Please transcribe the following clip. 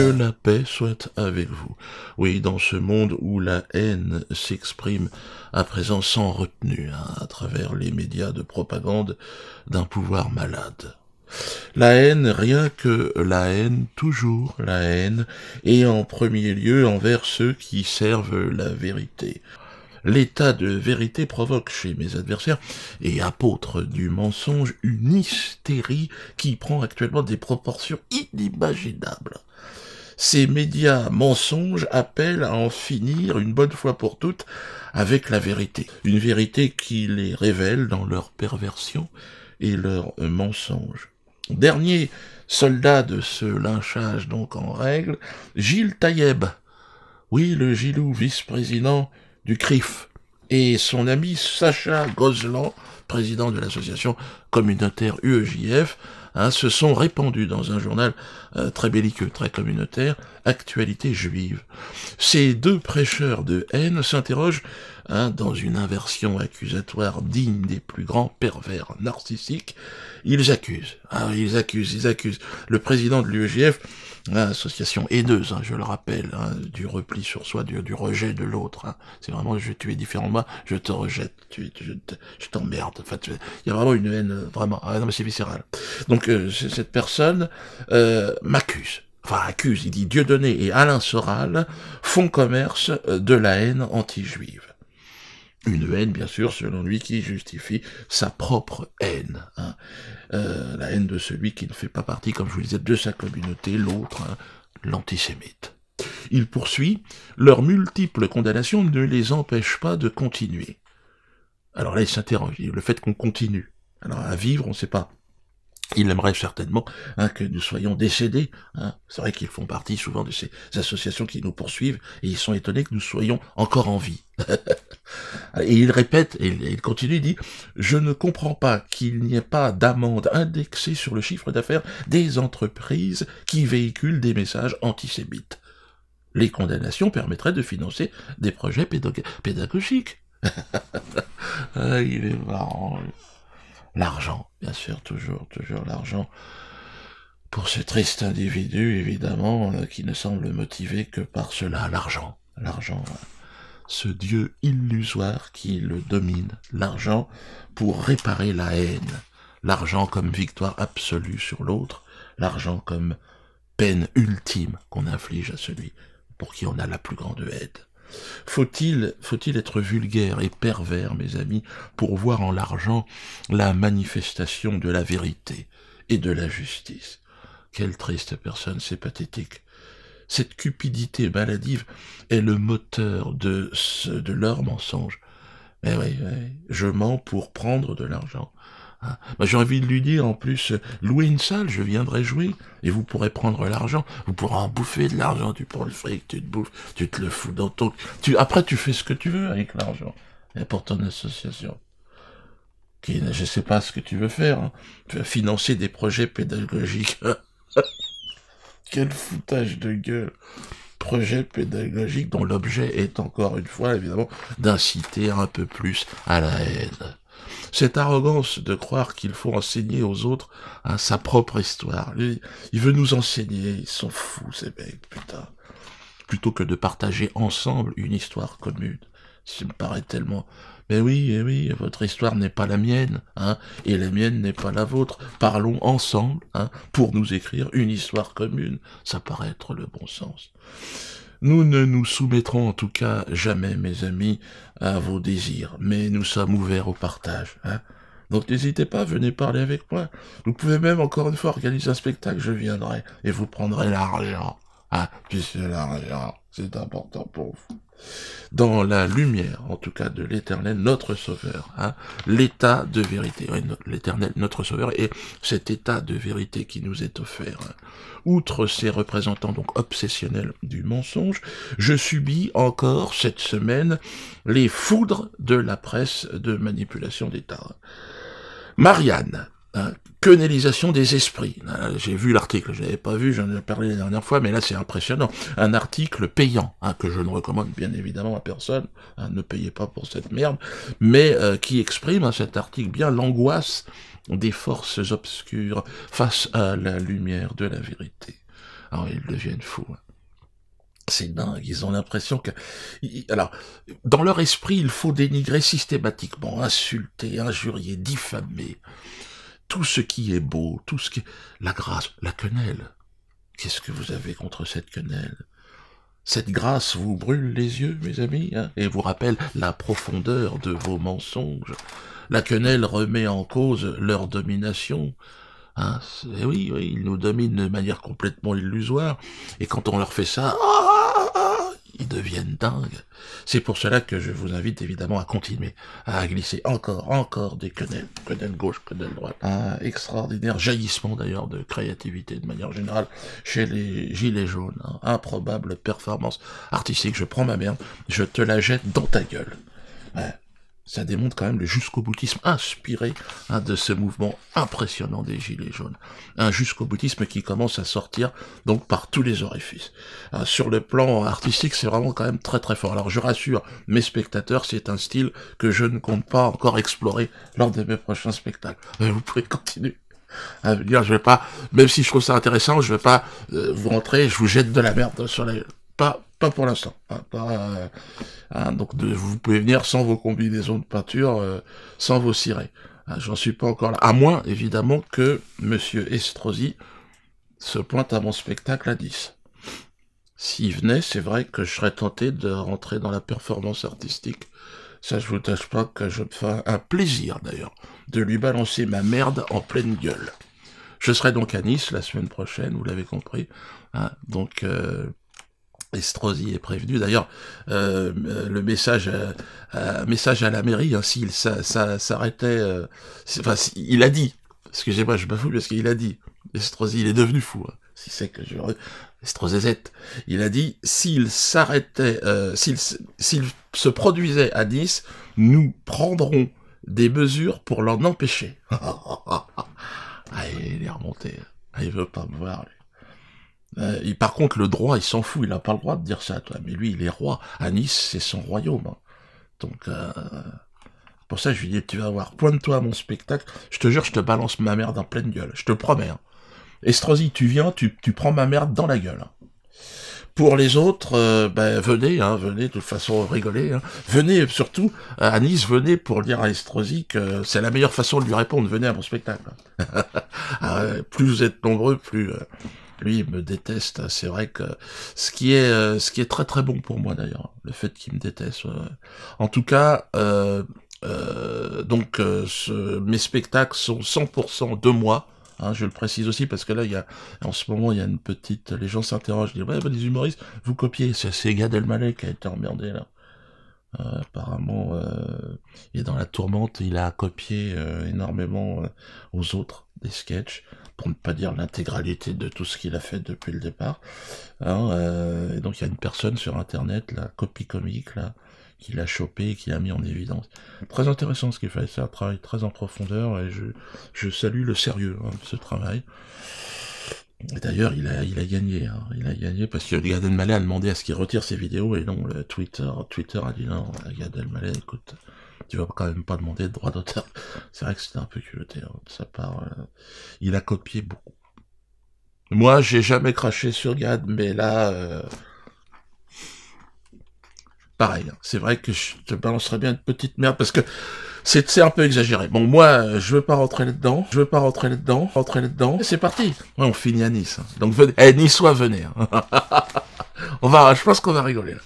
la paix soit avec vous. Oui, dans ce monde où la haine s'exprime à présent sans retenue, à travers les médias de propagande d'un pouvoir malade. La haine, rien que la haine, toujours la haine, et en premier lieu envers ceux qui servent la vérité. L'état de vérité provoque chez mes adversaires et apôtres du mensonge une hystérie qui prend actuellement des proportions inimaginables. Ces médias mensonges appellent à en finir une bonne fois pour toutes avec la vérité. Une vérité qui les révèle dans leur perversion et leurs mensonges. Dernier soldat de ce lynchage donc en règle, Gilles Taïeb. Oui, le Gilou, vice-président du CRIF, et son ami Sacha Gozlan, président de l'association communautaire UEJF, se sont répandus dans un journal très belliqueux, très communautaire, Actualité juive. Ces deux prêcheurs de haine s'interrogent dans une inversion accusatoire digne des plus grands pervers narcissiques. Ils accusent le président de l'UEJF, association haineuse, je le rappelle, du repli sur soi, du rejet de l'autre. C'est vraiment, tu es différent de moi, je te rejette, je t'emmerde. En fait, il y a vraiment une haine, vraiment, non mais c'est viscéral. Donc cette personne accuse, il dit Dieudonné et Alain Soral font commerce de la haine anti-juive. Une haine, bien sûr, selon lui, qui justifie sa propre haine. La haine de celui qui ne fait pas partie, comme je vous le disais, de sa communauté, l'autre, l'antisémite. Il poursuit, leurs multiples condamnations ne les empêchent pas de continuer. Alors là, il s'interroge, le fait qu'on continue. Alors à vivre, on ne sait pas. Il aimerait certainement que nous soyons décédés. C'est vrai qu'ils font partie souvent de ces associations qui nous poursuivent, et ils sont étonnés que nous soyons encore en vie. Et il répète, et il continue, il dit « Je ne comprends pas qu'il n'y ait pas d'amende indexée sur le chiffre d'affaires des entreprises qui véhiculent des messages antisémites. Les condamnations permettraient de financer des projets pédagogiques. » Il est marrant. L'argent, bien sûr, toujours l'argent. Pour ce triste individu, évidemment, qui ne semble motivé que par cela, l'argent, ce dieu illusoire qui le domine, l'argent pour réparer la haine, l'argent comme victoire absolue sur l'autre, l'argent comme peine ultime qu'on inflige à celui pour qui on a la plus grande aide. Faut-il être vulgaire et pervers, mes amis, pour voir en l'argent la manifestation de la vérité et de la justice? Quelle triste personne, c'est pathétique. Cette cupidité maladive est le moteur de leur mensonge. Mais oui, je mens pour prendre de l'argent. J'ai envie de lui dire, en plus, louez une salle, je viendrai jouer, et vous pourrez prendre l'argent, vous pourrez en bouffer de l'argent, tu prends le fric, tu te bouffes, tu te le fous dans ton... Après, tu fais ce que tu veux avec l'argent, et pour ton association. Je sais pas ce que tu veux faire, tu vas financer des projets pédagogiques. Quel foutage de gueule. Projet pédagogique dont l'objet est encore une fois, évidemment, d'inciter un peu plus à la haine. Cette arrogance de croire qu'il faut enseigner aux autres sa propre histoire. Lui, il veut nous enseigner, ils sont fous ces mecs, putain. Plutôt que de partager ensemble une histoire commune. Ça me paraît tellement... Mais oui, votre histoire n'est pas la mienne, et la mienne n'est pas la vôtre. Parlons ensemble, pour nous écrire une histoire commune. Ça paraît être le bon sens. Nous ne nous soumettrons en tout cas jamais, mes amis, à vos désirs, mais nous sommes ouverts au partage. Donc n'hésitez pas, venez parler avec moi. Vous pouvez même, encore une fois, organiser un spectacle, je viendrai, et vous prendrez l'argent. Puisque l'argent, c'est important pour vous. Dans la lumière, en tout cas, de l'Éternel, notre Sauveur, l'état de vérité. Oui, l'Éternel, notre Sauveur, et cet état de vérité qui nous est offert. Outre ces représentants donc obsessionnels du mensonge, je subis encore cette semaine les foudres de la presse de manipulation d'État. Marianne, quenellisation des esprits. J'ai vu l'article, je l'avais pas vu, j'en ai parlé la dernière fois, mais là c'est impressionnant. Un article payant, que je ne recommande bien évidemment à personne, ne payez pas pour cette merde, mais qui exprime, cet article, bien l'angoisse des forces obscures face à la lumière de la vérité. Alors, ils deviennent fous. C'est dingue, ils ont l'impression que... Alors, dans leur esprit, il faut dénigrer systématiquement, insulter, injurier, diffamer, tout ce qui est beau, tout ce qui est... La grâce, la quenelle. Qu'est-ce que vous avez contre cette quenelle? Cette grâce vous brûle les yeux, mes amis, hein, et vous rappelle la profondeur de vos mensonges. La quenelle remet en cause leur domination. Hein, oui, oui, ils nous dominent de manière complètement illusoire, et quand on leur fait ça, ils deviennent dingues. C'est pour cela que je vous invite évidemment à continuer, à glisser encore des quenelles, quenelle gauche, quenelle droite. Un extraordinaire jaillissement d'ailleurs de créativité de manière générale chez les gilets jaunes. Hein. Improbable performance artistique, je prends ma merde, je te la jette dans ta gueule. Ouais. Ça démontre quand même le jusqu'au-boutisme inspiré de ce mouvement impressionnant des Gilets jaunes. Un jusqu'au-boutisme qui commence à sortir donc par tous les orifices. Sur le plan artistique, c'est vraiment quand même très très fort. Alors je rassure mes spectateurs, c'est un style que je ne compte pas encore explorer lors de mes prochains spectacles. Mais vous pouvez continuer à me dire, je vais pas, même si je trouve ça intéressant, je vais pas vous rentrer, je vous jette de la merde sur la... Pas pour l'instant. Donc vous pouvez venir sans vos combinaisons de peinture, sans vos cirés. J'en suis pas encore là. À moins, évidemment, que Monsieur Estrosi se pointe à mon spectacle à 10. S'il venait, c'est vrai que je serais tenté de rentrer dans la performance artistique. Ça, je vous tâche pas que je me fais un plaisir, d'ailleurs, de lui balancer ma merde en pleine gueule. Je serai donc à Nice la semaine prochaine, vous l'avez compris. Donc... Estrosi est prévenu. D'ailleurs, le message à la mairie, hein, s'il s'arrêtait... enfin, il a dit, excusez-moi, je bafoue parce qu'il a dit, Estrosi, il est devenu fou, hein, si c'est que je... Estrozezette, il a dit, s'il s'arrêtait, s'il se produisait à Nice, nous prendrons des mesures pour l'en empêcher. Il est remonté. Il veut pas me voir, lui. Par contre, le droit, il s'en fout, il n'a pas le droit de dire ça, toi. Mais lui, il est roi. À Nice, c'est son royaume. Hein. Donc, pour ça, je lui dis, tu vas voir, pointe-toi à mon spectacle, je te jure, je te balance ma merde en pleine gueule. Je te promets. Hein. Estrosi, tu viens, tu prends ma merde dans la gueule. Hein. Pour les autres, venez, venez, de toute façon, rigoler. Hein. Venez, surtout, à Nice, venez pour dire à Estrosi que c'est la meilleure façon de lui répondre, venez à mon spectacle. Plus vous êtes nombreux, plus... Lui, il me déteste. C'est vrai que ce qui est très très bon pour moi d'ailleurs, le fait qu'il me déteste. En tout cas, mes spectacles sont 100% de moi. Hein, je le précise aussi parce que là, en ce moment, il y a une petite. Les gens s'interrogent, ils disent ouais, les humoristes, vous copiez. C'est Gad Elmaleh qui a été emmerdé là. Apparemment, il est dans la tourmente. Il a copié énormément aux autres des sketchs. Pour ne pas dire l'intégralité de tout ce qu'il a fait depuis le départ. Et donc il y a une personne sur internet, la copie comique, là, qui l'a chopé et qui l'a mis en évidence. Très intéressant ce qu'il fait, c'est un travail très en profondeur, et je salue le sérieux de ce travail. Et d'ailleurs, il a gagné, hein. Il a gagné parce que Gad Elmaleh a demandé à ce qu'il retire ses vidéos, et non, Twitter a dit non, Gad Elmaleh, écoute, tu vas quand même pas demander de droit d'auteur. C'est vrai que c'était un peu culotté de sa part. Il a copié beaucoup. Moi, j'ai jamais craché sur Gad, mais là, pareil. Hein. C'est vrai que je te balancerais bien une petite merde parce que c'est un peu exagéré. Bon, moi, je veux pas rentrer là-dedans. Rentrer là-dedans. Et c'est parti. Ouais, on finit à Nice. Hein. Donc venez, Niçois, venez. Hein. Je pense qu'on va rigoler là.